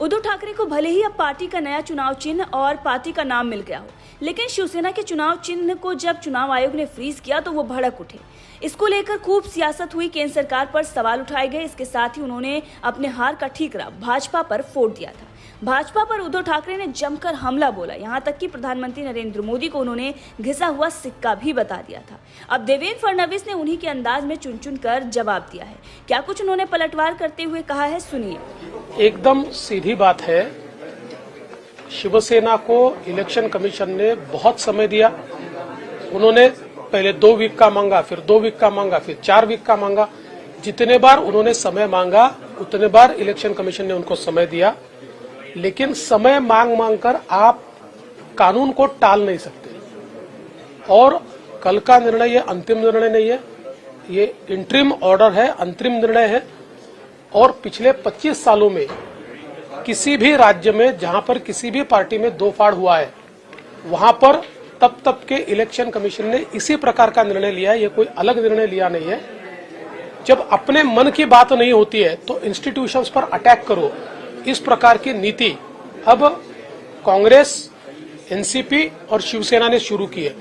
उद्धव ठाकरे को भले ही अब पार्टी का नया चुनाव चिन्ह और पार्टी का नाम मिल गया हो, लेकिन शिवसेना के चुनाव चिन्ह को जब चुनाव आयोग ने फ्रीज किया तो वो भड़क उठे। इसको लेकर खूब सियासत हुई, केंद्र सरकार पर सवाल उठाए गए। इसके साथ ही उन्होंने अपने हार का ठीकरा भाजपा पर फोड़ दिया था। भाजपा पर उद्धव ठाकरे ने जमकर हमला बोला, यहाँ तक कि प्रधानमंत्री नरेंद्र मोदी को उन्होंने घिसा हुआ सिक्का भी बता दिया था। अब देवेंद्र फडणवीस ने उन्हीं के अंदाज में चुन चुन कर जवाब दिया है। क्या कुछ उन्होंने पलटवार करते हुए कहा है, सुनिए। एकदम सीधी बात है, शिवसेना को इलेक्शन कमीशन ने बहुत समय दिया। उन्होंने पहले 2 वीक का मांगा, फिर 2 वीक का मांगा, फिर 4 वीक का मांगा। जितने बार उन्होंने समय मांगा उतने बार इलेक्शन कमीशन ने उनको समय दिया। लेकिन समय मांग कर आप कानून को टाल नहीं सकते। और कल का निर्णय ये अंतिम निर्णय नहीं है, ये इंटरिम ऑर्डर है, अंतरिम निर्णय है। और पिछले 25 सालों में किसी भी राज्य में जहां पर किसी भी पार्टी में 2 फाड़ हुआ है, वहां पर तब के इलेक्शन कमीशन ने इसी प्रकार का निर्णय लिया है। ये कोई अलग निर्णय लिया नहीं है। जब अपने मन की बात नहीं होती है तो इंस्टीट्यूशंस पर अटैक करो, इस प्रकार की नीति अब कांग्रेस, एनसीपी और शिवसेना ने शुरू की है।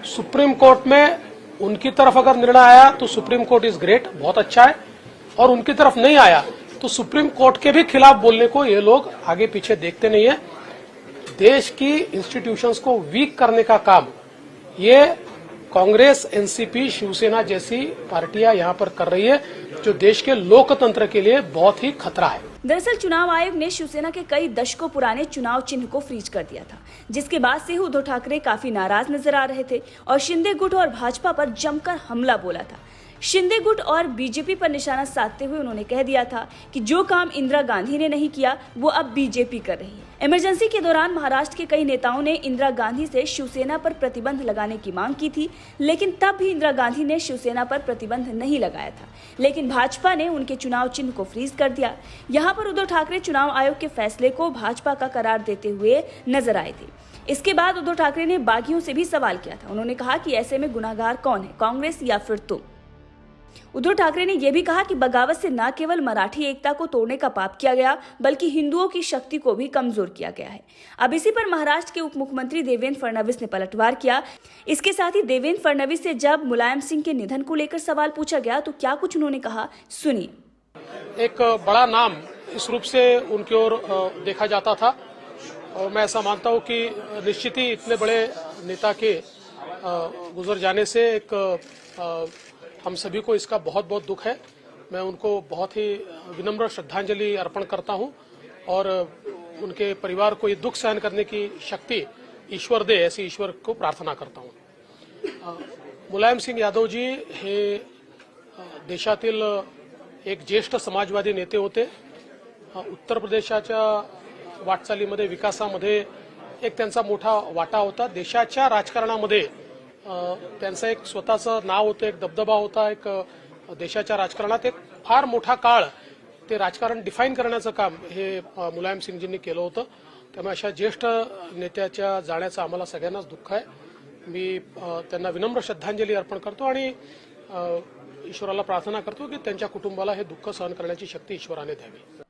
सुप्रीम कोर्ट में उनकी तरफ अगर निर्णय आया तो सुप्रीम कोर्ट इज ग्रेट, बहुत अच्छा है। और उनकी तरफ नहीं आया तो सुप्रीम कोर्ट के भी खिलाफ बोलने को ये लोग आगे पीछे देखते नहीं है। देश की इंस्टीट्यूशंस को वीक करने का काम ये कांग्रेस, एनसीपी, शिवसेना जैसी पार्टियां यहां पर कर रही है, जो देश के लोकतंत्र के लिए बहुत ही खतरा है। दरअसल चुनाव आयोग ने शिवसेना के कई दशकों पुराने चुनाव चिन्ह को फ्रीज कर दिया था, जिसके बाद से उद्धव ठाकरे काफी नाराज नजर आ रहे थे और शिंदे गुट और भाजपा पर जमकर हमला बोला था। शिंदे गुट और बीजेपी पर निशाना साधते हुए उन्होंने कह दिया था कि जो काम इंदिरा गांधी ने नहीं किया वो अब बीजेपी कर रही है। इमरजेंसी के दौरान महाराष्ट्र के कई नेताओं ने इंदिरा गांधी से शिवसेना पर प्रतिबंध लगाने की मांग की थी, लेकिन तब भी इंदिरा गांधी ने शिवसेना पर प्रतिबंध नहीं लगाया था। लेकिन भाजपा ने उनके चुनाव चिन्ह को फ्रीज कर दिया। यहाँ पर उद्धव ठाकरे चुनाव आयोग के फैसले को भाजपा का करार देते हुए नजर आए थे। इसके बाद उद्धव ठाकरे ने बागियों से भी सवाल किया था। उन्होंने कहा कि ऐसे में गुनाहगार कौन है, कांग्रेस या फिर तुम। उद्धव ठाकरे ने यह भी कहा कि बगावत से न केवल मराठी एकता को तोड़ने का पाप किया गया, बल्कि हिंदुओं की शक्ति को भी कमजोर किया गया है। अब इसी पर महाराष्ट्र के उप मुख्यमंत्री देवेंद्र फडणवीस ने पलटवार किया। इसके साथ ही देवेंद्र फडणवीस से जब मुलायम सिंह के निधन को लेकर सवाल पूछा गया तो क्या कुछ उन्होंने कहा, सुनिए। एक बड़ा नाम इस रूप से उनकी ओर देखा जाता था और मैं ऐसा मानता हूं कि निश्चित ही इतने बड़े नेता के गुजर जाने से एक हम सभी को इसका बहुत बहुत दुख है। मैं उनको बहुत ही विनम्र श्रद्धांजलि अर्पण करता हूं और उनके परिवार को ये दुख सहन करने की शक्ति ईश्वर दे, ऐसी ईश्वर को प्रार्थना करता हूं। मुलायम सिंह यादव जी हे देशातील एक ज्येष्ठ समाजवादी नेते होते। उत्तर प्रदेशाच्या वाटचालीमध्ये, विकासामध्ये एक त्यांचा मोठा वाटा होता। देशाच्या राजकारणामध्ये त्यांचं एक स्वतःचं नाव होतं, एक दबदबा होता। एक देशाच्या राजकारणात एक फार मोठा काळ ते राजकारण डिफाईन करण्याचं काम हे मुलायम सिंगजींनी केलं होतं। त्यामुळे अशा ज्येष्ठ नेत्याच्या जाण्याचं आम्हाला सगळ्यांनाच दुःख आहे। मी त्यांना विनम्र श्रद्धांजली अर्पण करतो आणि ईश्वराला प्रार्थना करतो की त्यांच्या कुटुंबाला हे दुःख सहन करण्याची शक्ती ईश्वराने द्यावी।